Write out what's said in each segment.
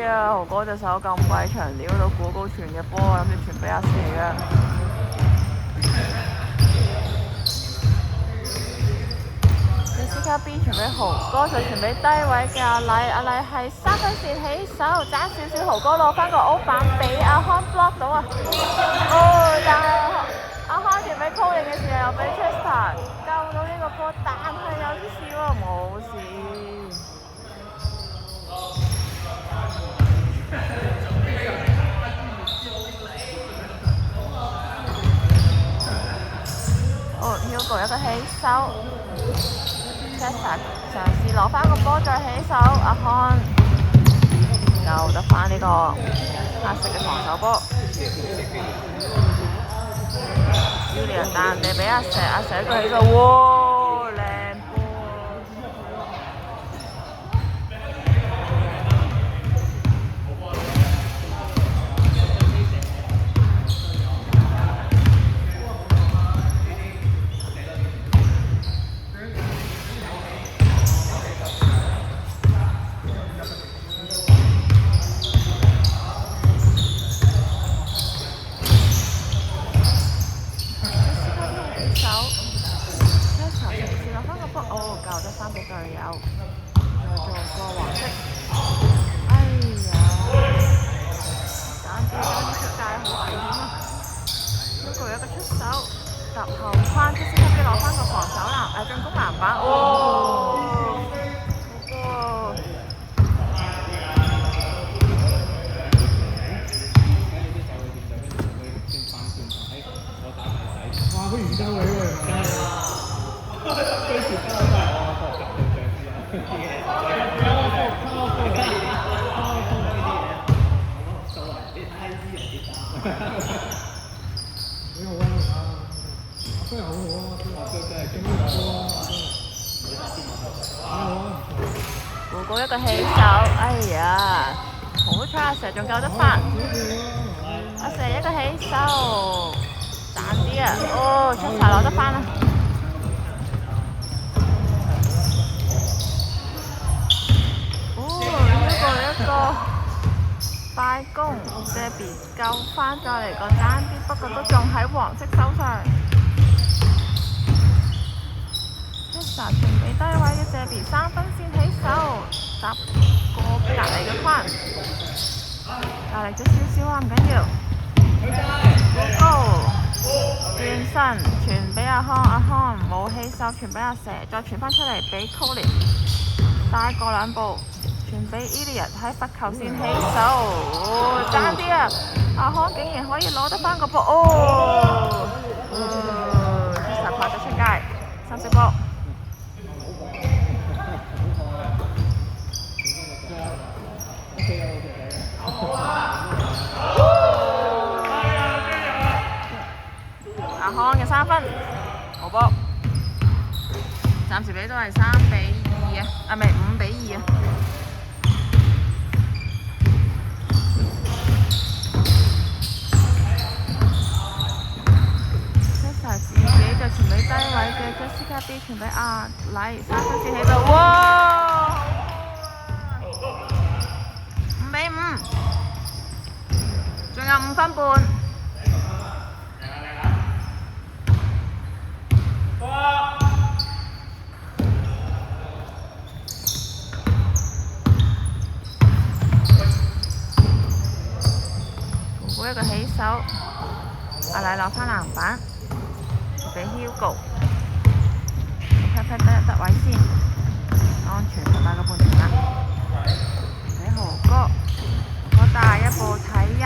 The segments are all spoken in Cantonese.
啊！豪哥隻手咁鬼長，撩到古高傳嘅波，諗住傳俾阿蛇嘅。B 傳俾豪哥，就傳俾低位嘅阿麗，阿麗係3分線起手，爭少少，豪哥攞翻個 O 板俾阿康 block 到啊！但係阿康傳俾 Colin 嘅時候又俾 Chester 救到呢個波，但係有啲事喎，冇事。Hugo 一個起手。Chester 嘗試攞翻個波再起手，阿康救得翻呢個黑色嘅防守波。Julian 但人哋俾阿蛇，阿蛇一個起手，哇靚波！古高一個起手，哎呀，好彩阿蛇仲救得翻，阿蛇一個起手，賺啲啊！哦，Chester攞得翻啦。呢個快攻 ，Debbie 救翻再嚟個爭啲，不過都仲喺黃色手上。Chester 傳俾低位嘅 Debbie 3分線起手，搭過隔離嘅框，隔離咗少少啊，唔緊要。古高轉身傳俾阿康，阿康冇起手傳俾阿蛇，再傳翻出嚟俾 Colin， 大過2步。傳俾 Elliot 喺罰球線起手，爭啲啊！阿康竟然可以攞得翻個波，Chester 跑咗出街，三色波。阿康嘅3分，好波，暫時比都係3-2啊，唔係5-2啊。自己就傳俾低位嘅 Jessica B 傳俾阿禮，3分線起到，哇！5-5，仲有5分半。古高一個起手，阿禮攞翻籃板。俾 Hugo， 得位先，安全就打個半場啦。俾豪哥，我大一步睇人，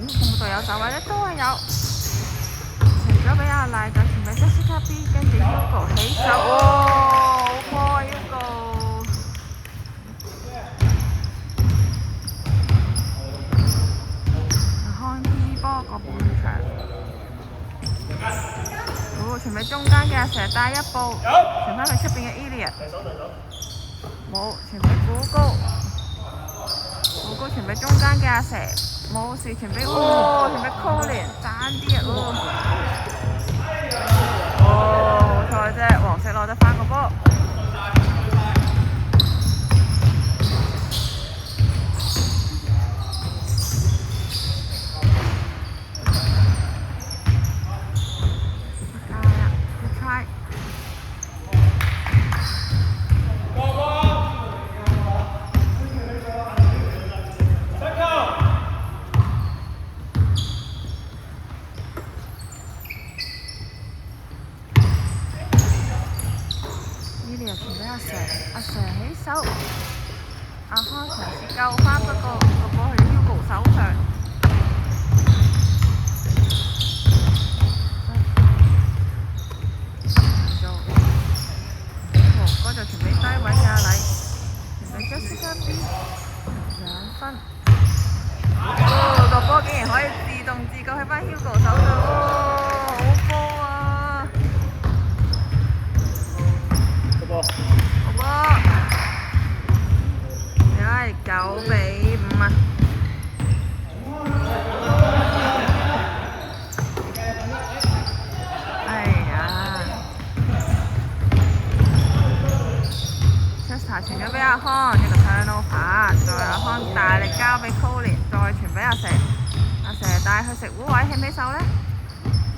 有冇隊友走位咧？都係有。傳咗俾阿麗，再傳俾 Jessica B， 跟住 Hugo 起手，好波啊 Hugo！ 看 T 波個半場。傳俾中間嘅阿蛇帶一步，傳翻去出邊嘅 Elliot， 冇傳俾古高，古高傳俾中間嘅阿蛇，冇事傳俾傳俾 Colin， 爭啲啊！好彩啫，黃色攞得翻個波。Elia 傳俾阿蛇，阿蛇起手，阿康嘗試救翻，不過個波去咗 Hugo 手上。哥就傳俾低位嘅阿禮，傳俾 Jessica B 2分。個波竟然可以自動自救喺翻 Hugo 手上，好波啊！個波，而家係9-5啊！傳咗俾阿康，一個 turnover， 再阿康大力交俾 Colin， 再傳俾阿蛇，阿蛇帶佢食糊位，起唔起手呢？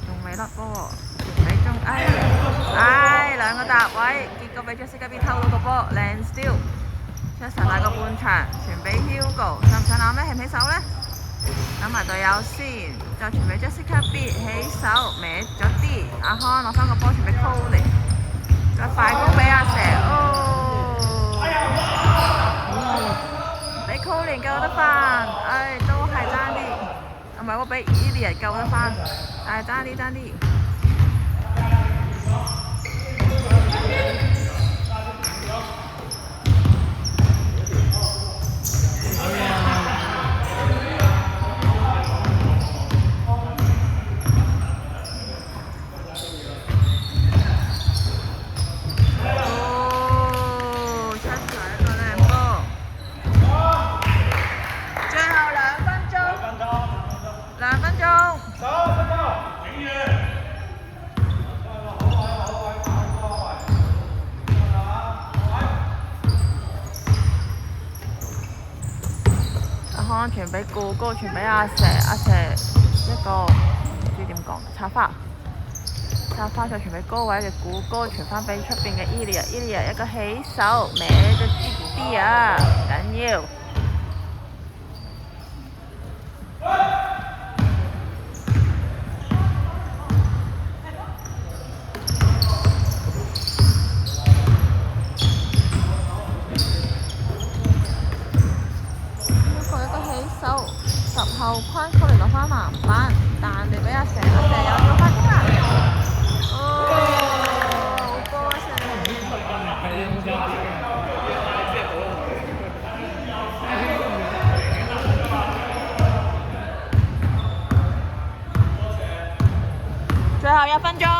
仲未甩波，傳俾中，兩個搭位，結果俾 Jessica B 偷到個波，靚 steal。Chester 大個半場，傳俾 Hugo， 上唔上籃呢？起唔起手呢？等埋隊友先，再傳俾 Jessica B 起手，歪咗啲，阿康攞翻個波傳俾 Colin， 再快攻俾阿蛇，俾 Colin 救得翻，都係爭啲，唔係喎，俾 Elia 救得翻，但係爭啲。傳俾顧哥，傳俾阿蛇，阿蛇一個唔知點講，插花再傳俾高位嘅顧哥，傳翻俾出邊嘅 Elia 一個起手，歪咗啲啊，唔緊要。10後框出嚟攞翻籃板，彈地俾阿蛇，阿蛇又要翻攻啦！好波啊！最後1分鐘。